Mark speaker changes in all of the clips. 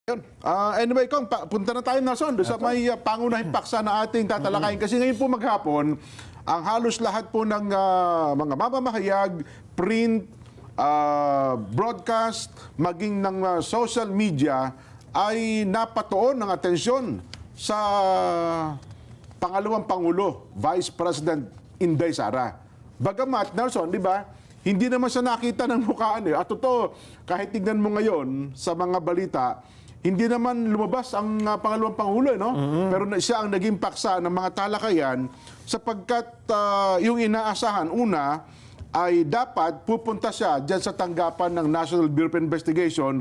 Speaker 1: Yun. Anyway, Kong, punta na tayo, Nason, doon sa may pangunahing paksa na ating tatalakayin. Kasi ngayon po maghapon, ang halos lahat po ng mga mamamahayag, print, broadcast, maging ng social media, ay napatuon ng atensyon sa pangalawang Pangulo, Vice President Inday Sara. Bagamat, Nelson, di ba, hindi naman siya nakita ng mukhaan. At totoo, kahit tignan mo ngayon sa mga balita, hindi naman lumabas ang pangalawang Pangulo, no? Pero siya ang naging paksa ng mga talakayan sapagkat yung inaasahan, una, ay dapat pupunta siya dyan sa tanggapan ng National Bureau of Investigation,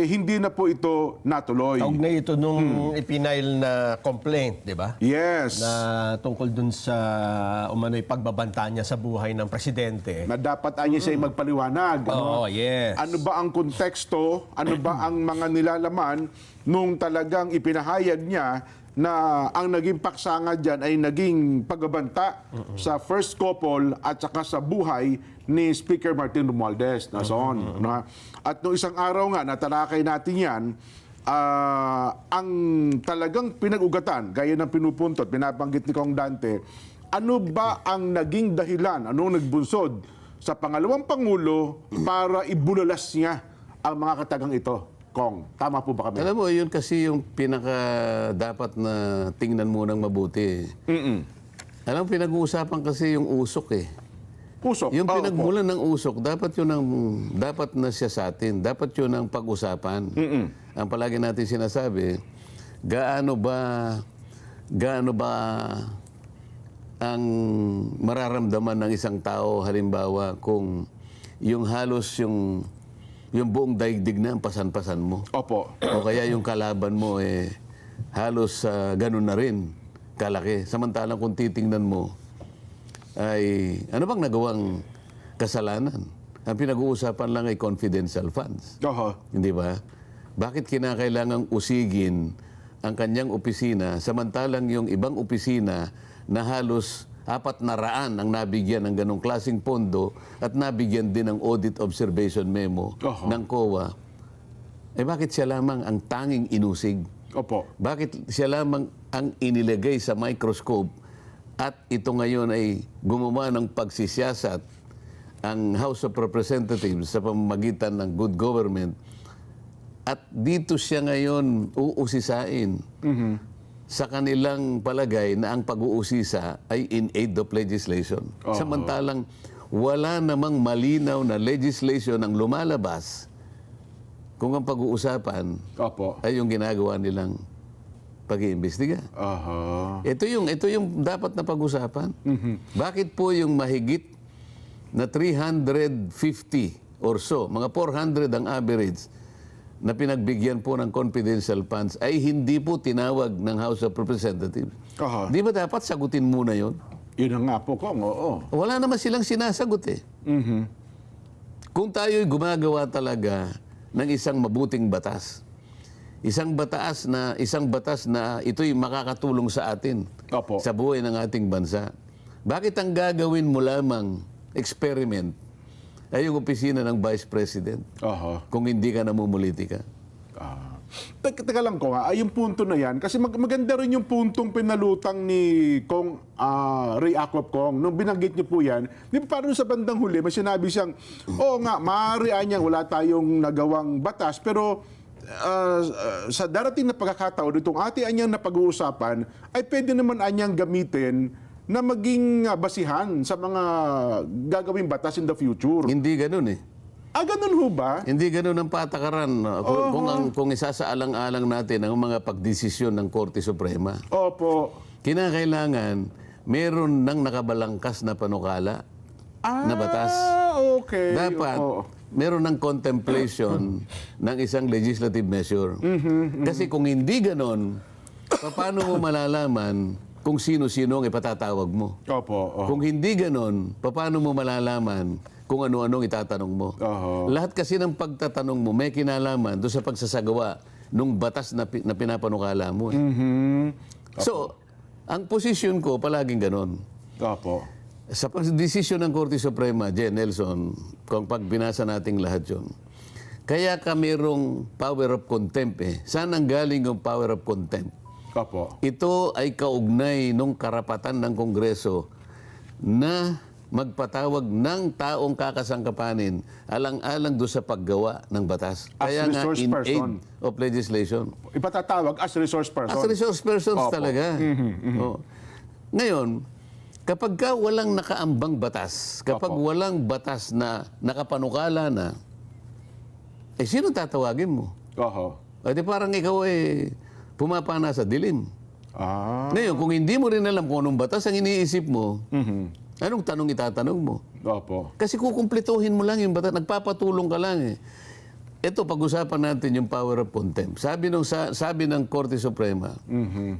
Speaker 1: hindi na po ito natuloy.
Speaker 2: Kaugnay ito nung ipinail na complaint, di ba?
Speaker 1: Yes.
Speaker 2: Na tungkol dun sa umano'y pagbabanta niya sa buhay ng presidente.
Speaker 1: Na dapat ay siya magpaliwanag.
Speaker 2: Oo, yes.
Speaker 1: Ano ba ang konteksto? Ano ba ang mga nilalaman nung talagang ipinahayag niya na ang naging paksa nga dyan ay naging pagbabanta sa first couple at saka sa buhay ni Speaker Martin Romualdez. Nason. At nung isang araw nga, natalakay natin yan, ang talagang pinag-ugatan, gaya ng pinupuntot, pinabanggit ni Kong Dante, ano ba ang naging dahilan, anong nagbunsod sa pangalawang Pangulo para ibulalas niya ang mga katagang ito? Kong, tama po ba kami?
Speaker 3: Alam mo, yun kasi yung pinaka dapat na tingnan mo ng mabuti. Alam mo, pinag-uusapan kasi yung usok eh.
Speaker 1: Usok?
Speaker 3: Yung pinagmulan ng usok, dapat yun ang dapat na siya sa atin. Dapat yun ang pag-usapan. Ang palagi natin sinasabi, gaano ba ang mararamdaman ng isang tao, halimbawa, kung yung halos yung buong daigdig na ang pasan-pasan mo.
Speaker 1: Opo.
Speaker 3: O kaya yung kalaban mo halos ganun na rin kalaki. Samantalang kung titingnan mo ay ano bang nagawang kasalanan? Ang pinag-uusapan lang ay confidential funds. Hindi ba? Bakit kinakailangang usigin ang kanyang opisina samantalang yung ibang opisina na halos 400 ang nabigyan ng ganong klaseng pondo at nabigyan din ng audit observation memo ng COA, bakit siya lamang ang tanging inusig?
Speaker 1: Opo.
Speaker 3: Bakit siya lamang ang inilagay sa microscope at ito ngayon ay gumawa ng pagsisiyasat ang House of Representatives sa pamamagitan ng good government at dito siya ngayon uusisain sa kanilang palagay na ang pag-uusisa ay in aid of legislation. Samantalang wala namang malinaw na legislation ang lumalabas kung ang pag-uusapan ay yung ginagawa nilang pag-iimbestiga. Ito yung dapat na pag-usapan. Bakit po yung mahigit na 350 or so, mga 400 ang average, na pinagbigyan po ng confidential funds ay hindi po tinawag ng House of Representatives. Di ba dapat sagutin muna yun?
Speaker 1: Yun nga po, Kong, oo.
Speaker 3: Wala naman silang sinasagot eh. Kung tayo'y gumagawa talaga ng isang mabuting batas, isang batas na ito'y makakatulong sa atin, sa buhay ng ating bansa, bakit ang gagawin mo lamang experiment ay yung opisina ng Vice President kung hindi ka namumulitika?
Speaker 1: Teka lang ko yung punto na yan, kasi maganda rin yung puntong pinalutang ni Kong Ray Acop, Kong. Nung binanggit niyo po yan, di ba parang sa bandang huli, may sinabi siyang, oo nga, maaari niya, wala tayong nagawang batas, pero sa darating na pagkakataon, itong anyang na pag-uusapan, ay pwede naman anyang gamitin na maging basihan sa mga gagawing batas in the future.
Speaker 3: Hindi ganun eh.
Speaker 1: Ganun ho ba?
Speaker 3: Hindi ganun ang patakaran. Kung isasaalang-alang natin ang mga pagdesisyon ng Korte Suprema.
Speaker 1: Opo.
Speaker 3: Kinakailangan meron ng nakabalangkas na panukala na batas.
Speaker 1: Okay.
Speaker 3: Dapat meron ng contemplation ng isang legislative measure. Kasi kung hindi ganun, paano mo malalaman kung sino-sino ang ipatatawag mo? Kung hindi ganon, paano mo malalaman kung ano-anong itatanong mo? Lahat kasi ng pagtatanong mo may kinalaman doon sa pagsasagawa ng batas na pinapanukala mo. So, ang posisyon ko palaging ganon. Sa desisyon ng Korte Suprema, Jen Nelson, kung pagbinasa nating lahat yun, Kaya ka mayroong power of contempt eh. Saan ang galing yung power of contempt?
Speaker 1: Opo.
Speaker 3: Ito ay kaugnay ng karapatan ng Kongreso na magpatawag ng taong kakasangkapanin alang-alang do sa paggawa ng batas.
Speaker 1: As
Speaker 3: Kaya nga
Speaker 1: resource
Speaker 3: in
Speaker 1: person.
Speaker 3: aid of legislation.
Speaker 1: Ipatatawag as resource person.
Speaker 3: As resource persons
Speaker 1: Opo.
Speaker 3: talaga. Oo. Ngayon, kapag ka walang nakaambang batas, kapag
Speaker 1: Opo.
Speaker 3: walang batas na nakapanukala na, eh sino tatawagin mo?
Speaker 1: Oho.
Speaker 3: O di parang ikaw pumapana sa dilim.
Speaker 1: Ah.
Speaker 3: Ngayon, kung hindi mo rin alam kung anong batas ang iniisip mo, anong tanong itatanong mo?
Speaker 1: Opo.
Speaker 3: Kasi kukumplituhin mo lang yung batas, nagpapatulong ka lang eh. Ito, pag-usapan natin yung power of contempt. Sabi ng Korte Suprema,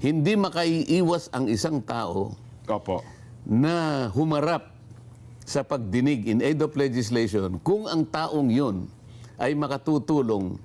Speaker 3: hindi makaiiwas ang isang tao
Speaker 1: Opo.
Speaker 3: na humarap sa pagdinig in aid of legislation kung ang taong yun ay makatutulong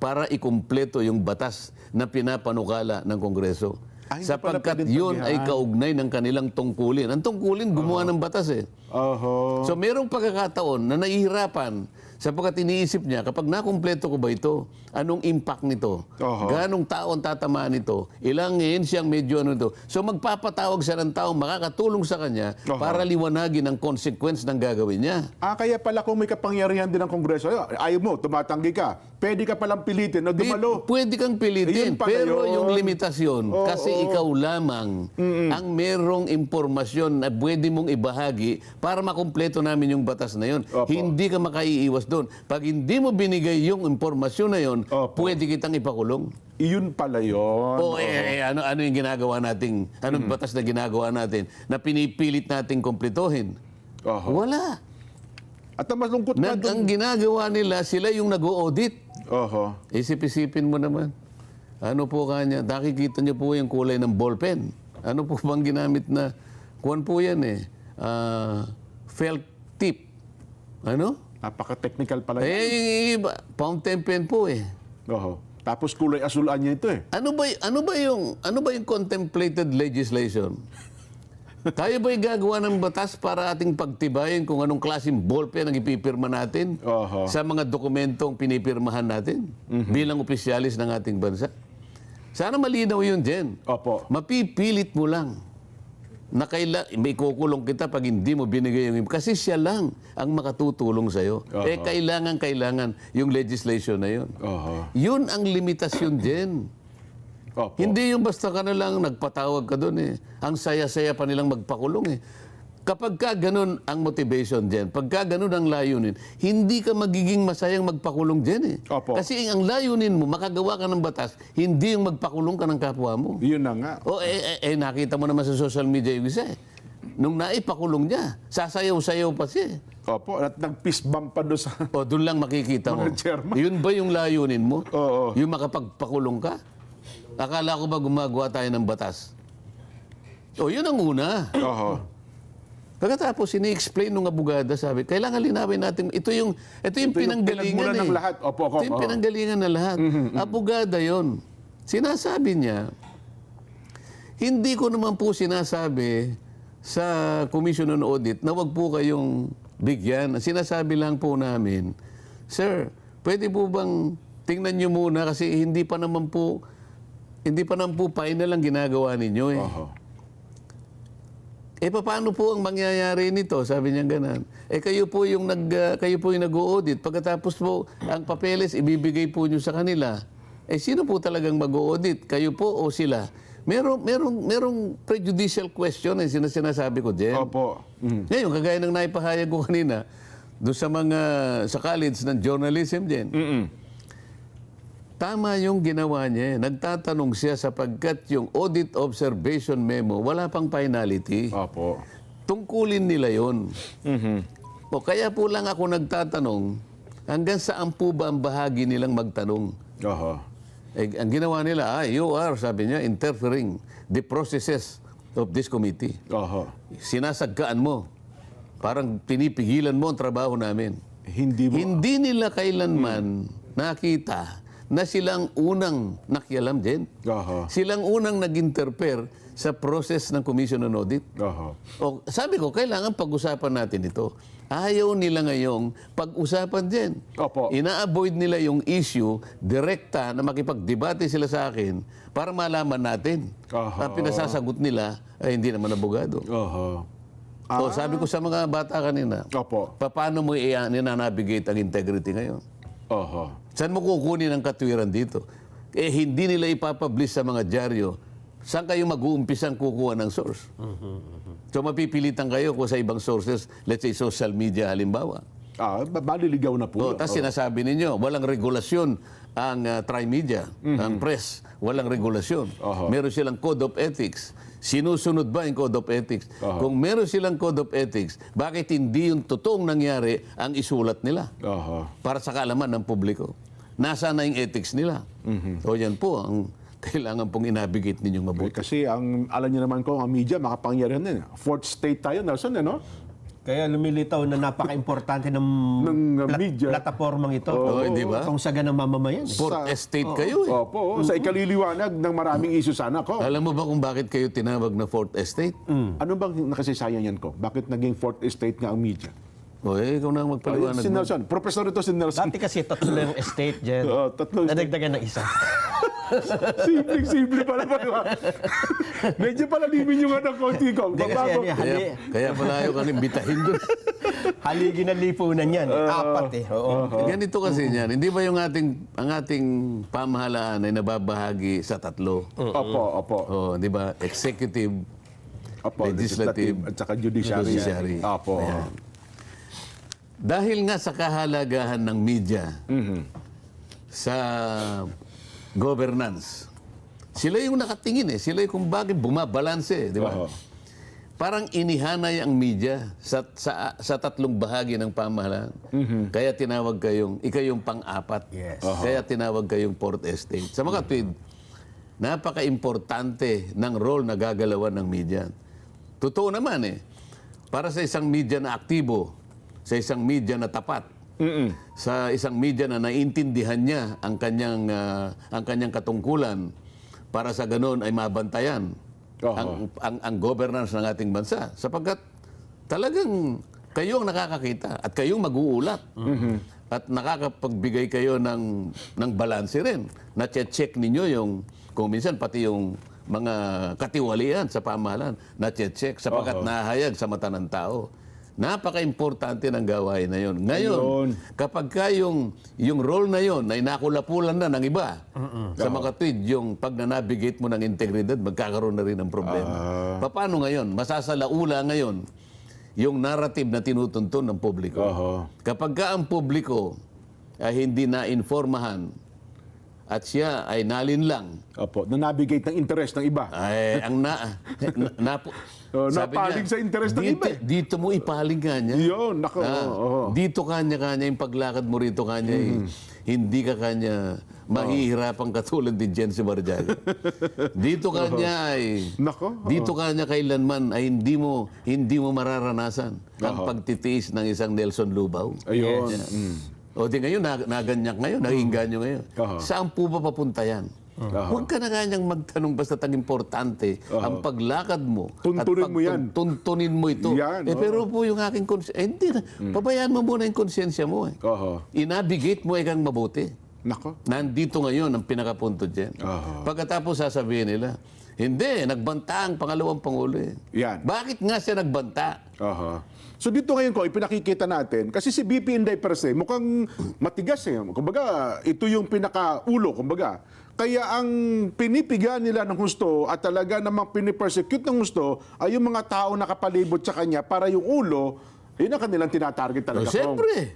Speaker 3: para ikumpleto yung batas na pinapanukala ng Kongreso.
Speaker 1: Ah, hindi pala
Speaker 3: Sapagkat
Speaker 1: pwedeng
Speaker 3: yun
Speaker 1: tanggihan.
Speaker 3: ay kaugnay ng kanilang tungkulin. Ang tungkulin, gumawa ng batas eh.
Speaker 1: Oho.
Speaker 3: So merong pagkakataon na nahihirapan sapagkat iniisip niya, kapag nakumpleto ko ba ito, anong impact nito?
Speaker 1: Oho.
Speaker 3: Ganong taon tatamaan nito? Ilang siyang medyo ano ito? So magpapatawag siya ng taong makakatulong sa kanya
Speaker 1: Oho.
Speaker 3: para liwanagin ang consequence ng gagawin niya.
Speaker 1: Kaya pala kung may kapangyarihan din ng Kongreso, ayaw mo, tumatanggi ka, pwede ka palang pilitin na dumalo.
Speaker 3: Pwede kang
Speaker 1: Ayun
Speaker 3: pilitin,
Speaker 1: pala
Speaker 3: pero
Speaker 1: yun.
Speaker 3: yung limitasyon,
Speaker 1: Oo,
Speaker 3: kasi
Speaker 1: oo.
Speaker 3: ikaw lamang ang merong impormasyon na pwede mong ibahagi para makumpleto namin yung batas na yun.
Speaker 1: Opo.
Speaker 3: Hindi ka makaiiwas doon. Pag hindi mo binigay yung impormasyon na yun,
Speaker 1: Opo.
Speaker 3: pwede kitang ipakulong.
Speaker 1: Iyon pala yun.
Speaker 3: O ano yung ginagawa natin? Anong batas na ginagawa natin na pinipilit nating kumpletuhin?
Speaker 1: Oho.
Speaker 3: Wala.
Speaker 1: At ang malungkot na
Speaker 3: Ang ginagawa nila, sila yung nag-audit.
Speaker 1: Oho.
Speaker 3: Isip-isipin mo naman. Ano po kanya? Nakikita niyo po yung kulay ng ballpen. Ano po bang ginamit na? Kuwan po yan felt tip. Ano?
Speaker 1: Napaka-technical pala yan.
Speaker 3: Iba. Fountain pen po eh.
Speaker 1: Oho. Tapos kulay asulan niya ito eh.
Speaker 3: Ano ba yung contemplated legislation? Tayo ba'y gagawa ng batas para ating pagtibayin kung anong klaseng ballpen ang ipipirma natin
Speaker 1: Oho.
Speaker 3: sa mga dokumentong pinipirmahan natin bilang opisyalis ng ating bansa? Sana malinaw yun, Jen.
Speaker 1: Opo.
Speaker 3: Mapipilit mo lang na may kukulong kita pag hindi mo binigay yung... Kasi siya lang ang makatutulong sa'yo.
Speaker 1: Oho.
Speaker 3: Kailangan yung legislation na yun.
Speaker 1: Oho.
Speaker 3: Yun ang limitasyon, Jen.
Speaker 1: Opo.
Speaker 3: Hindi yung basta ka na lang nagpatawag ka doon eh. Ang saya-saya pa nilang magpakulong eh. Kapag ka ganun ang motivation dyan, pagka ganun ang layunin, hindi ka magiging masayang magpakulong dyan eh.
Speaker 1: Opo.
Speaker 3: Kasi ang layunin mo, makagawa ka ng batas, hindi yung magpakulong ka ng kapwa mo.
Speaker 1: Yun na nga.
Speaker 3: O nakita mo naman sa social media yung isa eh. Nung naipakulong niya, sasayaw-sayaw pa siya eh.
Speaker 1: Opo. At nag-fist bump pa doon sa...
Speaker 3: O doon lang makikita mo.
Speaker 1: Mga chairman.
Speaker 3: Yun ba yung layunin mo?
Speaker 1: Oo.
Speaker 3: Yung makapagpakulong ka? Akala ko ba gumagawa tayo ng batas? O yun ang una.
Speaker 1: Oho.
Speaker 3: Pagkatapos, ini-explain nung abogada, sabi, kailangan linawin natin, ito yung pinanggalingan
Speaker 1: pinagmulan
Speaker 3: eh.
Speaker 1: ng lahat. Opo,
Speaker 3: Ito yung pinanggalingan na lahat. Abogada yon. Sinasabi niya, hindi ko naman po sinasabi sa Commission on Audit na wag po kayong bigyan. Sinasabi lang po namin, Sir, pwede po bang tingnan nyo muna kasi hindi pa naman po final ang ginagawa ninyo eh.
Speaker 1: Oho.
Speaker 3: Paano po ang mangyayari nito? Sabi niya ganun. Kayo po yung nag-audit. Pagkatapos po, ang papeles ibibigay po niyo sa kanila. Sino po talagang mag-audit? Kayo po o sila? Merong prejudicial question sinasabi ko, Jen.
Speaker 1: Opo.
Speaker 3: Ngayon, kagaya ng naipahayag ko kanina, doon sa college ng journalism, Jen. Tama yung ginawa niya. Nagtatanong siya sapagkat yung audit observation memo, wala pang finality.
Speaker 1: Opo.
Speaker 3: Tungkulin nila yun. O kaya po lang ako nagtatanong, hanggang saan po ba ang bahagi nilang magtanong?
Speaker 1: Oho.
Speaker 3: Ang ginawa nila, you are, sabi niya, interfering the processes of this committee.
Speaker 1: Oho.
Speaker 3: Sinasagkaan mo. Parang pinipigilan mo ang trabaho namin.
Speaker 1: Hindi mo...
Speaker 3: Hindi nila kailanman nakita na silang unang nakialam din.
Speaker 1: Oho.
Speaker 3: Silang unang nag-interfere sa process ng Commission on Audit.
Speaker 1: Oho.
Speaker 3: O, sabi ko, kailangan pag-usapan natin ito. ayaw nila ngayong pag-usapan din.
Speaker 1: Opo.
Speaker 3: Ina-avoid nila yung issue, direkta na makipagdebate sila sa akin para malaman natin.
Speaker 1: Aha.
Speaker 3: Ang pinasasagot nila ay hindi naman abogado.
Speaker 1: Oho.
Speaker 3: So sabi ko sa mga bata kanina,
Speaker 1: Opo.
Speaker 3: paano mo i-navigate ang integrity ngayon?
Speaker 1: Oho.
Speaker 3: Saan mo kukunin ang katwiran dito? Eh, hindi nila ipapublish sa mga dyaryo. Saan kayo mag-uumpisang kukuha ng source? So, mapipilitan kayo kung sa ibang sources, let's say social media halimbawa.
Speaker 1: Baliligaw na po.
Speaker 3: Tapos sinasabi ninyo, walang regulasyon ang Trimedia, ang press. Walang regulasyon. Meron silang code of ethics. Sinusunod ba yung code of ethics? Kung meron silang code of ethics, bakit hindi yung totoong nangyari ang isulat nila?
Speaker 1: Oho.
Speaker 3: Para sa kaalaman ng publiko. Nasaan na yung ethics nila? O yan po ang kailangan pong inabigate ninyong mabuti.
Speaker 1: Kasi alam niyo naman ko, ang media, makapangyarihan din. Fourth state tayo, Nelson, no?
Speaker 2: Kaya lumilitaw na napaka-importante ng
Speaker 1: media.
Speaker 2: platapormang ito.
Speaker 3: Hindi ba?
Speaker 2: Kung saga ng mamamayan.
Speaker 3: Fourth estate kayo eh.
Speaker 1: Opo, sa ikaliliwanag ng maraming issue sana ko.
Speaker 3: Alam mo ba kung bakit kayo tinawag na fourth estate?
Speaker 1: Ano bang nakasaysayan yan ko? Bakit naging fourth estate nga ang media?
Speaker 3: O ikaw na ang magpaliwanag
Speaker 1: Si
Speaker 3: mo.
Speaker 1: Nelson, professor ito si Nelson.
Speaker 2: Dati kasi tatlo yung estate dyan.
Speaker 1: Tatlo.
Speaker 2: Nadagdagan ng isa.
Speaker 1: Simple pala ba? Medyo pala limin yung anak ko, Tiko.
Speaker 2: Hindi kasi yan,
Speaker 3: Kaya pala ayaw kang imbitahin doon.
Speaker 2: haligi ng lipunan yan. Apat eh. Oo.
Speaker 3: Ganito kasi yan. Hindi ba yung ang ating pamahalaan ay nababahagi sa tatlo?
Speaker 1: Opo.
Speaker 3: Oh, di ba? Executive,
Speaker 1: Opo,
Speaker 3: legislative,
Speaker 1: at saka judiciary.
Speaker 3: judiciary.
Speaker 1: Opo.
Speaker 3: Ayan. Dahil nga sa kahalagahan ng media sa governance, sila yung nakatingin eh. Sila yung kung bakit bumabalanse, di ba?
Speaker 1: Oo.
Speaker 3: Parang inihanay ang media sa tatlong bahagi ng pamahalaan. Kaya tinawag ikayong pang-apat.
Speaker 2: Yes.
Speaker 3: Kaya tinawag kayong fourth estate. Sa mga tweet, napaka-importante ng role na gagalawan ng media. Totoo naman eh. Para sa isang media na aktibo, sa isang media na tapat, sa isang media na naiintindihan niya ang kanyang katungkulan, para sa ganoon ay mabantayan ang governance ng ating bansa. Sapagkat talagang kayo ang nakakakita at kayong mag-uulat. At nakakapagbigay kayo ng balanse rin. Na-check ninyo kung minsan pati yung mga katiwalian sa pamahalaan, na-check sapagkat nahayag sa mata ng tao. Napaka-importante ng gawain na yon. Ngayon, kapag yung role na yon ay nakulapulan na ng iba, sa mga tweet, yung pag na-navigate mo ng integridad, magkakaroon na rin ng problema. Paano ngayon? Masasalaula ngayon yung narrative na tinutuntun ng publiko. Kapag ka ang publiko ay hindi na-informahan at siya ay nalinlang,
Speaker 1: Opo, na-navigate ng interest ng iba.
Speaker 3: ay ang sabi
Speaker 1: napaling sa interest ng iba eh.
Speaker 3: Dito mo ipaling kanya.
Speaker 1: Yun, nako.
Speaker 3: Dito kanya yung paglakad mo rito kanya, hindi ka kanya mahihirapan katulad ni Jensi Barjaga. Dito kanya ay,
Speaker 1: Nako.
Speaker 3: dito kanya kailanman ay hindi mo mararanasan ang pagtitiis ng isang Nelson Lubao.
Speaker 1: Ayun.
Speaker 3: O di ngayon, naganyak ngayon, nagingganyo ngayon. Saan po ba papunta yan? Huwag ka na kanyang magtanong basta ang importante ang paglakad mo.
Speaker 1: Tuntunin mo yan.
Speaker 3: Tuntunin mo ito.
Speaker 1: Yan,
Speaker 3: pero po yung aking konsensya, hindi na. Pabayaan mo muna yung konsensya mo. Inabigate mo ikang mabuti.
Speaker 1: Nako.
Speaker 3: Nandito ngayon ang pinakapunto dyan. Pagkatapos sasabihin nila, hindi, nagbanta ang pangalawang Pangulo eh.
Speaker 1: Yan.
Speaker 3: Bakit nga siya nagbanta?
Speaker 1: So dito ngayon ko, ipinakikita natin, kasi si BP Inday per se, mukhang matigas eh. Kumbaga, ito yung pinakaulo, kumbaga. Kaya ang pinipiga nila ng husto at talaga namang pinipersecute ng husto ay yung mga tao nakapalibot sa kanya para yung ulo, yun ang kanilang tinatarget talaga.
Speaker 3: Siyempre.